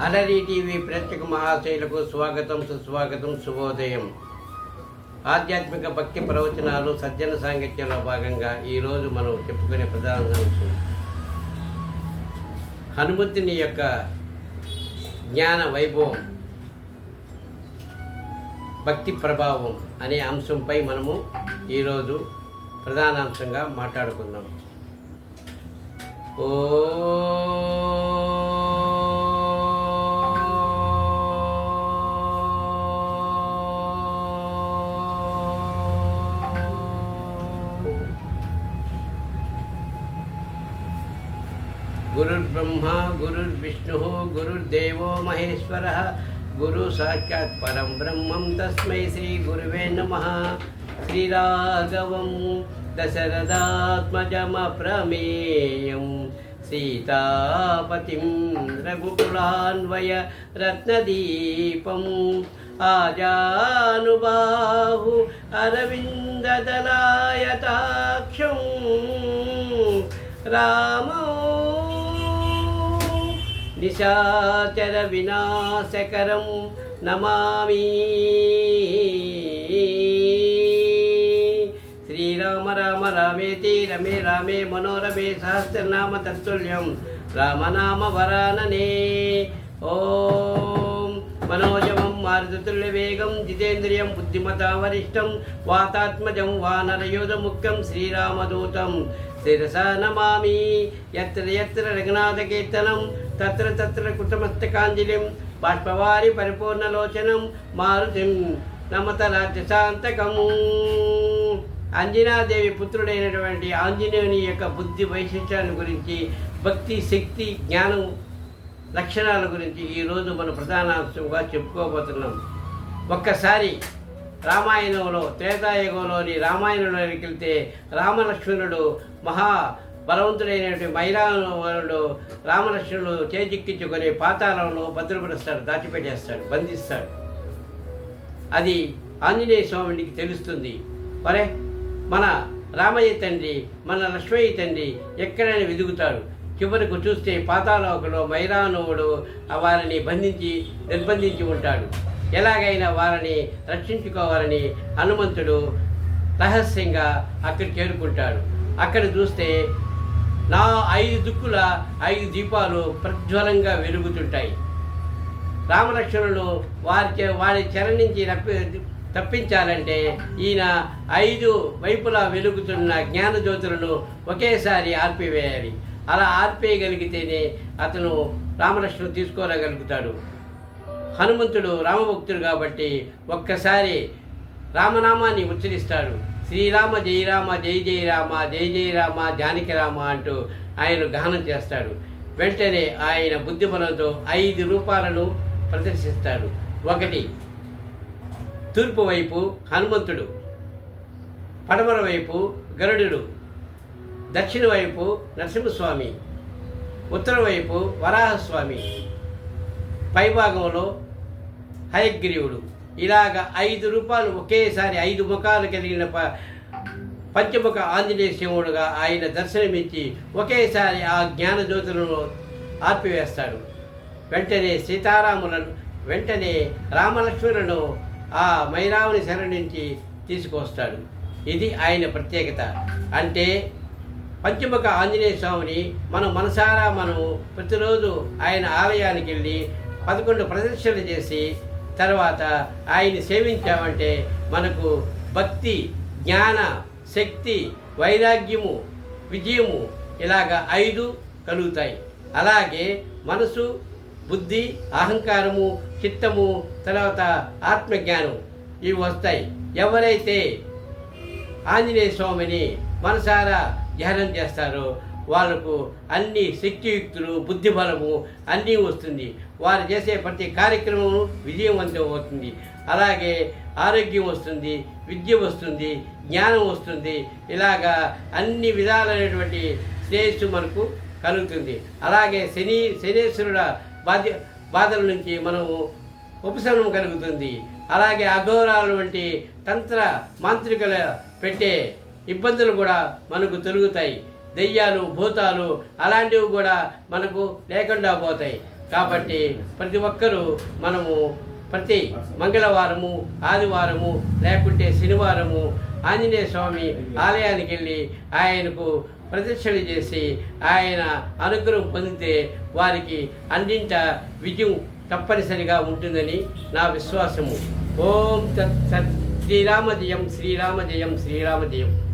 అలరి టీవీ ప్రేక్షక మహాశైలకు స్వాగతం, సుస్వాగతం, శుభోదయం. ఆధ్యాత్మిక భక్తి ప్రవచనాలు సజ్జన సాంగత్యంలో భాగంగా ఈరోజు మనం చెప్పుకునే ప్రధాన అంశం హనుమంతుని యొక్క జ్ఞాన వైభవం, భక్తి ప్రభావం అనే అంశంపై మనము ఈరోజు ప్రధానాంశంగా మాట్లాడుకుందాం. ఓ గురుర్బ్రహ్మ గురుర్విష్ణు గురుర్దేవో మహేశ్వరః గురు సాక్షాత్ పరం బ్రహ్మం తస్మై శ్రీ గురువే నమః. శ్రీరాఘవం దశరథాత్మజమప్రమేయం సీతాపతిం రఘుకులాన్వయ రత్నదీపం ఆజానుబాహు అరవిందదలాయతాక్షం రామో నిశాచర వినాశకరం నమామి. శ్రీరామ రామ రామేతి రమే రామే మనోరమే సహస్రనామ తత్తుల్యం రామనామ వరాననే. ఓం మనోజవం మారుతుల్య వేగం జితేంద్రియం బుద్ధిమతా వరిష్టం వాతాత్మజం వానరయోధముఖ్యం శ్రీరామదూతం శిరసా నమామి. యత్ర యత్ర రఘునాథకీర్తనం తత్ర తత్ర కృతమస్తకాంజలిం బాష్పవారి పరిపూర్ణలోచనం మారుతిం నమత రాజ్యశాంతకము. అంజనాదేవి పుత్రుడైనటువంటి ఆంజనేయుని యొక్క బుద్ధి వైశిష్ట్యాన్ని గురించి, భక్తి, శక్తి, జ్ఞానం లక్షణాల గురించి ఈరోజు మనం ప్రధానాంశంగా చెప్పుకోబోతున్నాం. ఒక్కసారి రామాయణంలో, త్రేతాయుగంలోని రామాయణంలోకి వెళ్తే రామలక్ష్మణుడు మహా బలవంతుడైనటువంటి మైరావణుడు రామలక్ష్మణుడు చేజిక్కించుకొని పాతాళంలో భద్రపరుస్తాడు, దాచిపెట్టేస్తాడు, బంధిస్తాడు. అది ఆంజనేయ స్వామికి తెలుస్తుంది. మరే మన రామయ్య తండ్రి, మన లక్ష్మయ్య తండ్రి ఎక్కడైనా వెదుగుతాడు. చివరకు చూస్తే పాతాళంలో మైరావణుడు వారిని నిర్బంధించి ఉంటాడు. ఎలాగైనా వారిని రక్షించుకోవాలని హనుమంతుడు రహస్యంగా అక్కడ చేరుకుంటాడు. అక్కడ చూస్తే 5 దిక్కుల 5 దీపాలు ప్రజ్వలంగా వెలుగుతుంటాయి. రామలక్ష్మణులు వారి చెర నుంచి తప్పించాలంటే ఈయన 5 వైపులా వెలుగుతున్న జ్ఞానజ్యోతులను ఒకేసారి ఆర్పివేయాలి. అలా ఆర్పేయగలిగితేనే అతను రామలక్ష్మణుడు తీసుకోగలుగుతాడు. హనుమంతుడు రామభక్తుడు కాబట్టి ఒక్కసారి రామనామాన్ని ఉచ్చరిస్తాడు. శ్రీరామ జయ రామ జయ జయ రామ జయ జయ రామ జానకి రామ అంటూ ఆయన గానం చేస్తాడు. వెంటనే ఆయన బుద్ధిబలంతో 5 రూపాలను ప్రదర్శిస్తాడు. 1 తూర్పు వైపు హనుమంతుడు, పడమర వైపు గరుడుడు, దక్షిణ వైపు నరసింహస్వామి, ఉత్తర వైపు వరాహస్వామి, పైభాగంలో హయగ్రీవుడు. ఇలాగ 5 రూపాలు ఒకేసారి 5 ముఖాలు కలిగిన పంచముఖ ఆంజనేయ శివుడుగా ఆయన దర్శనమిచ్చి ఒకేసారి ఆ జ్ఞానజ్యోతులను ఆర్పివేస్తాడు. వెంటనే రామలక్ష్మణులను ఆ మైరావుని శర నుంచి తీసుకొస్తాడు. ఇది ఆయన ప్రత్యేకత. అంటే పంచముఖ ఆంజనేయ స్వామిని మనం మనసారా ప్రతిరోజు ఆయన ఆలయానికి వెళ్ళి 11 ప్రదక్షిణలు చేసి తర్వాత ఆయన్ని సేవించామంటే మనకు భక్తి, జ్ఞాన, శక్తి, వైరాగ్యము, విజయము ఇలాగ 5 కలుగుతాయి. అలాగే మనసు, బుద్ధి, అహంకారము, చిత్తము, తర్వాత ఆత్మజ్ఞానం ఇవి వస్తాయి. ఎవరైతే ఆంజనేయ స్వామిని మనసారా ధ్యానం చేస్తారో వాళ్ళకు అన్ని శక్తియుక్తులు, బుద్ధిబలము అన్నీ వస్తుంది. వారు చేసే ప్రతి కార్యక్రమము విజయవంతం అవుతుంది. అలాగే ఆరోగ్యం వస్తుంది, విద్య వస్తుంది, జ్ఞానం వస్తుంది. ఇలాగా అన్ని విధాలైనటువంటి శ్రేయస్సు మనకు కలుగుతుంది. అలాగే శనేశ్వరుడ బాధల నుంచి మనము ఉపశమనం కలుగుతుంది. అలాగే అఘోరాల వంటి తంత్ర మాంత్రికల పెట్టే ఇబ్బందులు కూడా మనకు తొలుగుతాయి. దెయ్యాలు, భూతాలు అలాంటివి కూడా మనకు లేకుండా పోతాయి. కాబట్టి ప్రతి ఒక్కరూ మనము ప్రతి మంగళవారము, ఆదివారము లేకుంటే శనివారము ఆంజనేయ స్వామి ఆలయానికి వెళ్ళి ఆయనకు ప్రదక్షిణ చేసి ఆయన అనుగ్రహం పొందితే వారికి అన్నింట విజయం తప్పనిసరిగా ఉంటుందని నా విశ్వాసము. ఓం తత్ సత్. శ్రీరామ జయం, శ్రీరామ జయం, శ్రీరామ జయం.